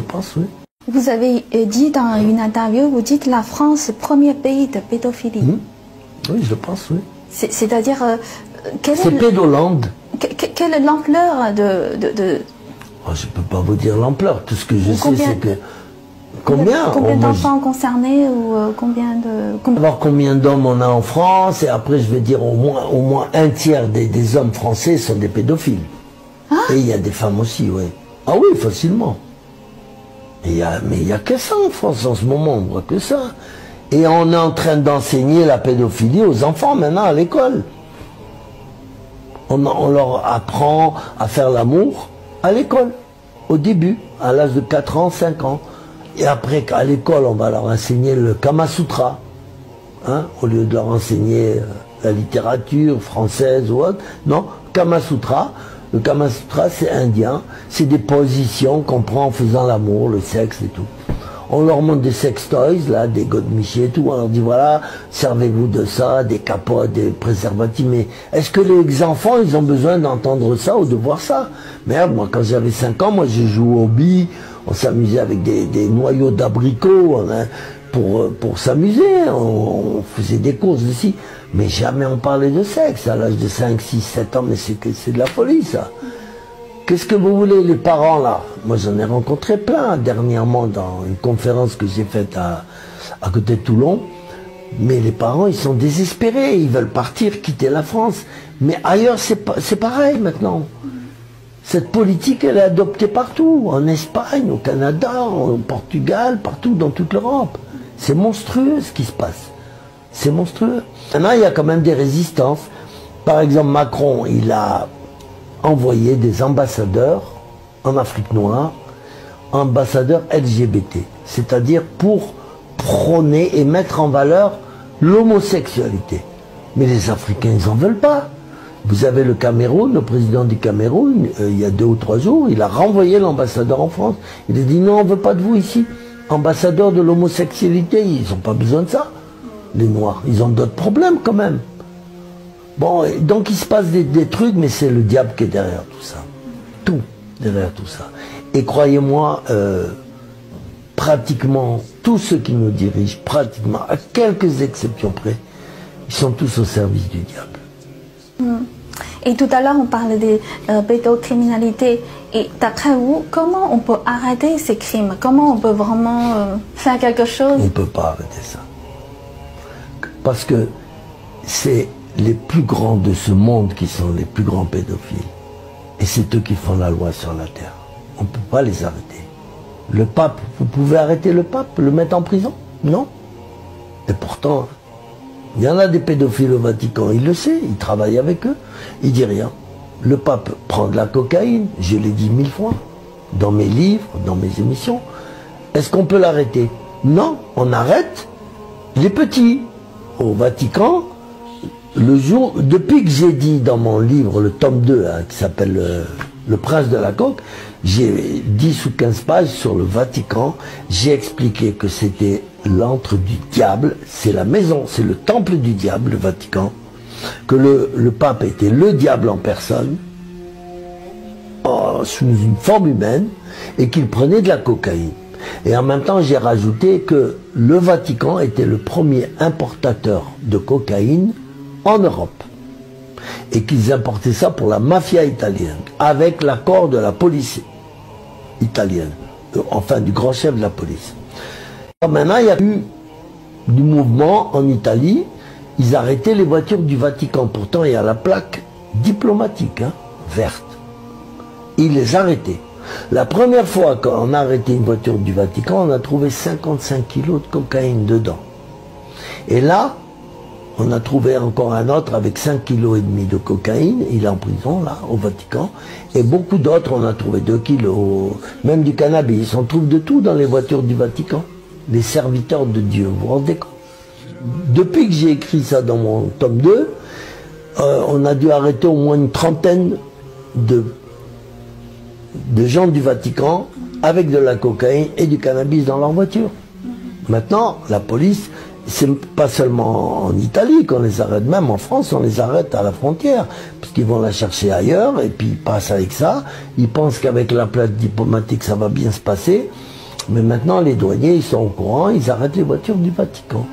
je pense, oui. Vous avez dit dans une interview, vous dites la France, premier pays de pédophilie. Oui, je pense, oui. C'est-à-dire, c'est Pédolande. Quelle est l'ampleur de... Oh, je ne peux pas vous dire l'ampleur. Tout ce que je sais, c'est que... Combien d'enfants concernés ou combien de... Alors combien d'hommes on a en France, et après je vais dire au moins un tiers des hommes français sont des pédophiles. Ah, et il y a des femmes aussi, oui. Ah oui, facilement. Mais il n'y a que ça en France en ce moment, on voit que ça. Et on est en train d'enseigner la pédophilie aux enfants maintenant à l'école. On leur apprend à faire l'amour à l'école, au début, à l'âge de 4 ans, 5 ans. Et après, à l'école, on va leur enseigner le Kama Sutra, hein, au lieu de leur enseigner la littérature française ou autre. Non, Kama Sutra. Le Kama Sutra, c'est indien. C'est des positions qu'on prend en faisant l'amour, le sexe et tout. On leur montre des sex toys, là, des godemichés et tout. On leur dit, voilà, servez-vous de ça, des capotes, des préservatifs. Mais est-ce que les enfants, ils ont besoin d'entendre ça ou de voir ça? Merde, moi, quand j'avais 5 ans, moi, j'ai joué aux billes. On s'amusait avec des noyaux d'abricots, hein, pour s'amuser. On faisait des courses ici. Mais jamais on parlait de sexe à l'âge de 5, 6, 7 ans. Mais c'est de la folie, ça. Qu'est-ce que vous voulez, les parents, là? Moi, j'en ai rencontré plein dernièrement dans une conférence que j'ai faite à côté de Toulon. Mais les parents, ils sont désespérés. Ils veulent partir, quitter la France. Mais ailleurs, c'est pareil maintenant. Cette politique, elle est adoptée partout. En Espagne, au Canada, au Portugal, partout dans toute l'Europe. C'est monstrueux ce qui se passe. C'est monstrueux. Maintenant, il y a quand même des résistances. Par exemple, Macron, il a envoyé des ambassadeurs en Afrique noire, ambassadeurs LGBT, c'est-à-dire pour prôner et mettre en valeur l'homosexualité. Mais les Africains, ils n'en veulent pas. Vous avez le Cameroun, le président du Cameroun, il y a 2 ou 3 jours, il a renvoyé l'ambassadeur en France. Il a dit non, on ne veut pas de vous ici. Ambassadeur de l'homosexualité, ils n'ont pas besoin de ça, les Noirs. Ils ont d'autres problèmes quand même. Bon, donc il se passe des trucs, mais c'est le diable qui est derrière tout ça. Tout derrière tout ça. Et croyez-moi, pratiquement tous ceux qui nous dirigent, pratiquement, à quelques exceptions près, ils sont tous au service du diable. Et tout à l'heure, on parlait des pédocriminalités. Et d'après vous, comment on peut arrêter ces crimes? Comment on peut vraiment faire quelque chose? On ne peut pas arrêter ça. Parce que c'est les plus grands de ce monde qui sont les plus grands pédophiles. Et c'est eux qui font la loi sur la terre. On ne peut pas les arrêter. Le pape, vous pouvez arrêter le pape, le mettre en prison? Non. Et pourtant, il y en a des pédophiles au Vatican, il le sait, il travaille avec eux, il dit rien. Le pape prend de la cocaïne, je l'ai dit 1000 fois, dans mes livres, dans mes émissions. Est-ce qu'on peut l'arrêter? Non, on arrête les petits. Au Vatican, le jour, depuis que j'ai dit dans mon livre, le tome 2, hein, qui s'appelle Le Prince de la Coque, j'ai 10 ou 15 pages sur le Vatican, j'ai expliqué que c'était l'antre du diable, c'est la maison, c'est le temple du diable, le Vatican, que le pape était le diable en personne, sous une forme humaine, et qu'il prenait de la cocaïne. Et en même temps, j'ai rajouté que le Vatican était le premier importateur de cocaïne en Europe. Et qu'ils importaient ça pour la mafia italienne, avec l'accord de la police italienne, enfin du grand chef de la police. Maintenant, il y a eu du mouvement en Italie, ils arrêtaient les voitures du Vatican. Pourtant, il y a la plaque diplomatique, hein, verte. Ils les arrêtaient. La première fois qu'on a arrêté une voiture du Vatican, on a trouvé 55 kilos de cocaïne dedans. Et là, on a trouvé encore un autre avec 5,5 kg de cocaïne, il est en prison là, au Vatican, et beaucoup d'autres, on a trouvé 2 kilos, même du cannabis, on trouve de tout dans les voitures du Vatican, les serviteurs de Dieu, vous vous rendez compte? Depuis que j'ai écrit ça dans mon tome 2, on a dû arrêter au moins une trentaine de gens du Vatican avec de la cocaïne et du cannabis dans leur voiture. Maintenant, la police, c'est pas seulement en Italie qu'on les arrête, même en France, on les arrête à la frontière, parce qu'ils vont la chercher ailleurs, et puis ils passent avec ça, ils pensent qu'avec la plaque diplomatique ça va bien se passer, Mais maintenant, les douaniers, ils sont au courant, ils arrêtent les voitures du Vatican.